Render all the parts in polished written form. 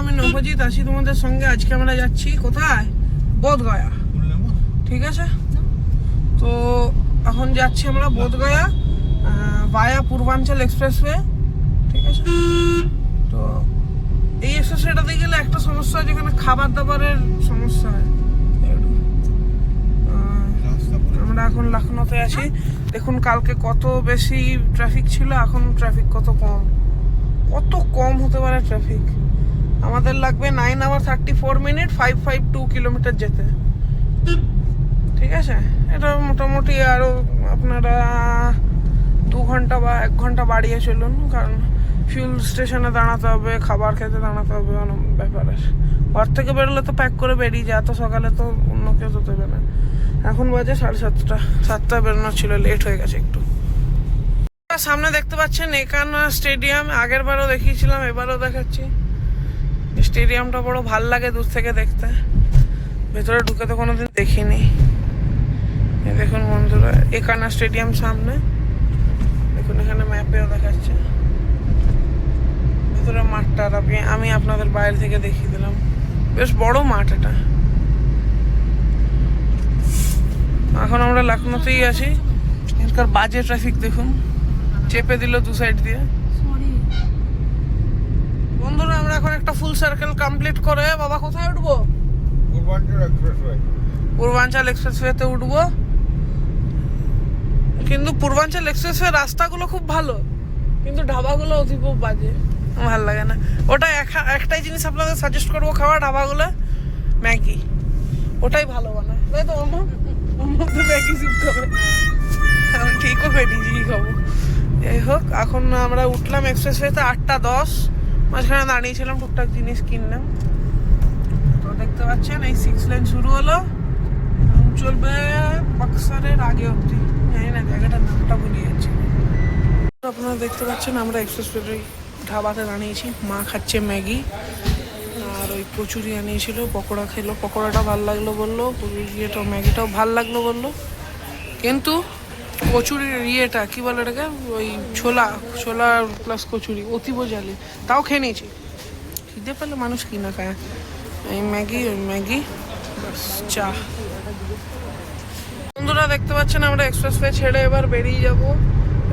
আমি নবজিৎ আছি তোমাদের সঙ্গে। আজকে আমরা যাচ্ছি কোথায়? বোধগয়া। ঠিক আছে, তো এখন যাচ্ছি আমরা বোধগয়া ভায়া পূর্বাঞ্চল এক্সপ্রেসওয়ে। ঠিক আছে, তো এই এক্সপ্রেসওয়েটাতে গেলে একটা সমস্যা হয়, যেখানে খাবার দাবারের সমস্যা হয়। আমরা এখন লখনৌতে আছি। দেখুন কালকে কত বেশি ট্রাফিক ছিল, এখন ট্রাফিক কত কম হতে পারে ট্রাফিক। আমাদের লাগবে 9 hours 34 minutes 552 কিলোমিটার যেতে। ঠিক আছে, এটা মোটামুটি আরও আপনারা 2 ঘন্টা বা 1 ঘন্টা বাড়িয়ে চলুন, কারণ ফিউল স্টেশনে দাঁড়াতে হবে, খাবার খেতে দাঁড়াতে হবে, অনেক ব্যাপার আছে। ঘর থেকে বেরোলে তো প্যাক করে বেরিয়ে যায়, এত সকালে তো অন্য কেউ তো দেবে না। এখন বাজে 7:30, 7টায় বেরোনো ছিল, লেট হয়ে গেছে একটু। সামনে দেখতে পাচ্ছেন একানা স্টেডিয়াম, আগের বারও দেখিয়েছিলাম, এবারও দেখাচ্ছি। স্টেডিয়ামটা বড় ভাল লাগে দূর থেকে দেখতে, ভেতরে ঢুকে তো কোনোদিন দেখিনি। দেখুন বন্ধুরা, একানা স্টেডিয়াম সামনে দেখুন, এখানে ম্যাপেও দেখাচ্ছে ভেতরে মাঠটা। আমি আপনাদের বাইরে থেকে দেখিয়ে দিলাম, বেশ বড় মাঠ এটা। এখন আমরা লখনৌতেই আছি। এখানকার বাজে ট্রাফিক দেখুন, চেপে দিল দু সাইড দিয়ে। বন্ধুরা আমরা এখন একটা ফুল সার্কেল কমপ্লিট করে বাবা কোথায় উঠবো? পূর্বাঞ্চল এক্সপ্রেসওয়েতে উঠবো। কিন্তু পূর্বাঞ্চল এক্সপ্রেসওয়ে রাস্তাগুলো খুব ভালো, কিন্তু ধাবাগুলো অতীব বাজে, ভালো লাগে না। ওটা একটাই জিনিস আপনাদের সাজেস্ট করবো খাওয়া, ধাবাগুলো ম্যাগি, ওটাই ভালো বানায়, তাই তো? ম্যাগি শিখতে হবে, আমি ঠিকও করে নিজেই খাবো। যাই হোক, এখন আমরা উঠলাম এক্সপ্রেসওয়েতে 8:10, মাঝখানে দাঁড়িয়েছিলাম, টুকটাক জিনিস কিনলাম। তো দেখতে পাচ্ছেন এই 6 লেন শুরু হলো, চলবে বক্সারের আগে অবধি। জানি না জায়গাটার নামটা ভুলে যাচ্ছি। আপনারা দেখতে পাচ্ছেন আমরা এক্সপ্রেসওয়ের ওই ধাবাতে দাঁড়িয়েছি। মা খাচ্ছে ম্যাগি, আর ওই কচুরি আনিয়েছিল, পকোড়া খেলো, পকোড়াটা ভালো লাগলো বললো, ইয়েটাও ম্যাগিটাও ভালো লাগলো বললো। কিন্তু কচুরির ইয়েটা কি বলে এটাকে, ওই ছোলা প্লাস কচুরি অতীব জালি, তাও খেয়ে নিয়েছি। খিদে পেলে মানুষ কি না খায়। এই ম্যাগি বাস চা। বন্ধুরা দেখতে পাচ্ছেন আমরা এক্সপ্রেসওয়ে ছেড়ে এবার বেরিয়ে যাব।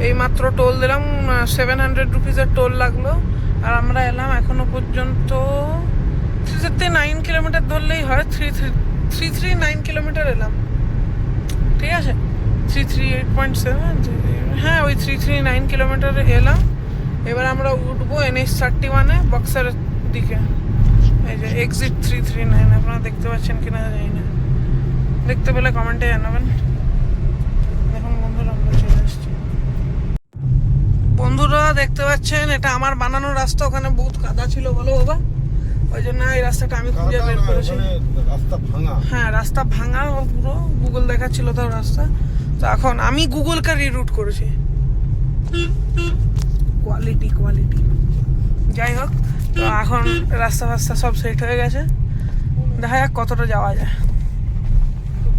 এই মাত্র টোল দিলাম, 700 রুপিসের টোল লাগলো। আর আমরা এলাম এখনো পর্যন্ত 339 কিলোমিটার ধরলেই হয়, 339 কিলোমিটার এলাম। ঠিক আছে, 338.7, হ্যাঁ ওই 339 কিলোমিটার এলাম। এবার আমরা উঠবো NH31-এ বক্সারের দিকে। এই যে এক্সিট 339, আপনারা দেখতে পাচ্ছেন কিনা জানি না, দেখতে পেলে কমেন্টে জানাবেন। দেখুন বন্ধুরা আমরা চলে এসেছি। বন্ধুরা দেখতে পাচ্ছেন এটা আমার বানানো রাস্তা, ওখানে বহুত কাদা ছিল বলো বাবা, ওই জন্য এই রাস্তাটা আমি খুঁজে বের করেছি। হ্যাঁ রাস্তা ভাঙা পুরো, গুগল দেখাচ্ছিল তাও রাস্তা, তো এখন আমি গুগলকে রিরুট করেছি। কোয়ালিটি যাই হোক, তো এখন রাস্তা ফাস্তা সব সেট হয়ে গেছে, দেখা যাক কতটা যাওয়া যায়।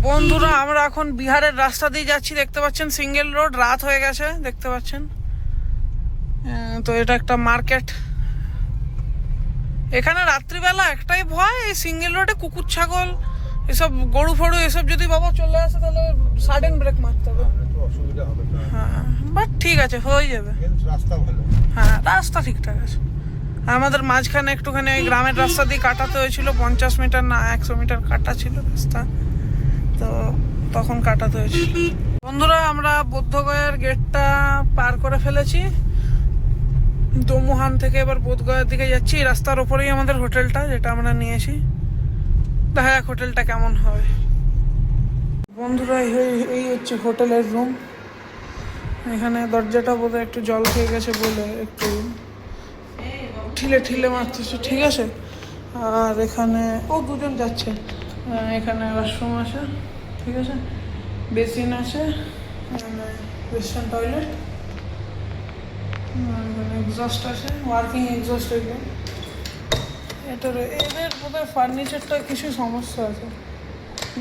বন্ধুরা আমরা এখন বিহারের রাস্তা দিয়ে যাচ্ছি, দেখতে পাচ্ছেন সিঙ্গেল রোড, রাত হয়ে গেছে দেখতে পাচ্ছেন। তো এটা একটা মার্কেট, এখানে রাত্রিবেলা একটাই ভয়, এই সিঙ্গেল রোডে কুকুর ছাগল এসব গরু ফড়ু এসব যদি বাবা চলে আসে তাহলে সাডেন ব্রেক মারতে হবে। হ্যাঁ বাট ঠিক আছে, হয়ে যাবে। হ্যাঁ রাস্তা ঠিকঠাক আছে। আমাদের মাঝখানে একটুখানি ওই গ্রামের রাস্তা দিয়ে কাটাতে হয়েছিল, 50 মিটার না 100 মিটার কাটা ছিল রাস্তা, তো তখন কাটাতে হয়েছিল। বন্ধুরা আমরা বোধগয়ার গেটটা পার করে ফেলেছি, দমুহান থেকে এবার বোধগয়ার দিকে যাচ্ছি। রাস্তার ওপরেই আমাদের হোটেলটা, যেটা আমরা নিয়েছি। দেখা যাক হোটেলটা কেমন হয়। বন্ধুরা এই হচ্ছে হোটেলের রুম। এখানে দরজাটা বোধহয় একটু জল খেয়ে গেছে বলে একটু ঠিলে মারতেছে, ঠিক আছে। আর এখানে দুজন যাচ্ছে, এখানে ওয়াশরুম আছে, ঠিক আছে, বেসিন আছে, ওয়েস্টার্ন টয়লেট, এক্সস্ট আছে, ওয়ার্কিং এক্সস্ট। এটার এদের বোধহয় ফার্নিচারটা কিছু সমস্যা আছে,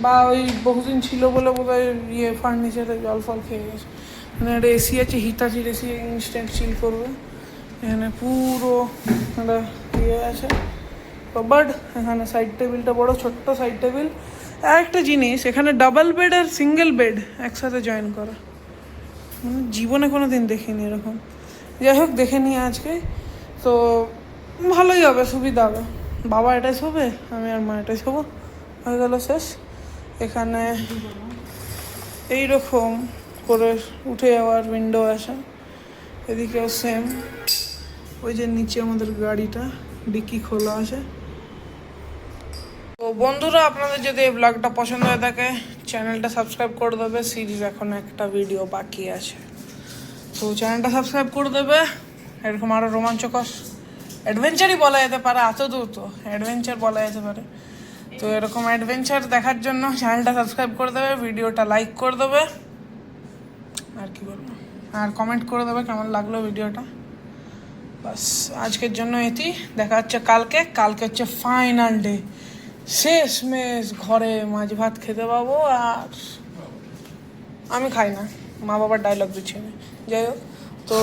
বা ওই বহুদিন ছিল বলে বোধহয় ফার্নিচারে জল ফল খেয়ে গেছে। মানে একটা এসি আছে, হিতাচির এসি, ইনস্ট্যান্ট চিল করবে। এখানে পুরো একটা আছে, কবার্ড, এখানে সাইড টেবিলটা বড়, ছোট্ট সাইড টেবিল। আর একটা জিনিস, এখানে ডাবল বেড আর সিঙ্গেল বেড একসাথে জয়েন করা, জীবনে কোনো দিন দেখিনি এরকম। যাই হোক, দেখে নিই আজকে, তো ভালোই হবে, সুবিধা হবে। বাবা এটাই শোবে, আমি আর মা এটাই শোবো, হয়ে গেল শেষ। এখানে এইরকম করে উঠে যাওয়ার উইন্ডো আছে, এদিকেও সেম। ওই যে নিচে আমাদের গাড়িটা, ডিকি খোলা আছে। তো বন্ধুরা, আপনাদের যদি এই ব্লগটা পছন্দ হয়ে থাকে, চ্যানেলটা সাবস্ক্রাইব করে দেবে। সিরিজ এখন একটা ভিডিও বাকি আছে, তো চ্যানেলটা সাবস্ক্রাইব করে দেবে। এরকম আরও রোমাঞ্চকর অ্যাডভেঞ্চারই বলা যেতে পারে, এত দূর তো অ্যাডভেঞ্চার বলা যেতে পারে। তো এরকম অ্যাডভেঞ্চার দেখার জন্য চ্যানেলটা সাবস্ক্রাইব করে দেবে, ভিডিওটা লাইক করে দেবে, আর কি বলবো, আর কমেন্ট করে দেবে কেমন লাগলো ভিডিওটা। বাস আজকের জন্য এটি, দেখা হচ্ছে কালকে। কালকে হচ্ছে ফাইনাল ডে, শেষ মেশ, ঘরে মাছ ভাত খেতে পাবো। আর আমি খাই না, মা বাবার ডায়লগ দিচ্ছি আমি। যাই হোক, তো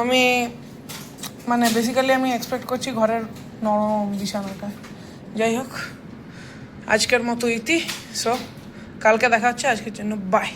আমি মানে বেসিক্যালি আমি এক্সপেক্ট করছি ঘরের নরম বিছানাটা। যাই হোক, আজকের মতো ইতি। সো কালকে দেখা হচ্ছে, আজকের জন্য বাই।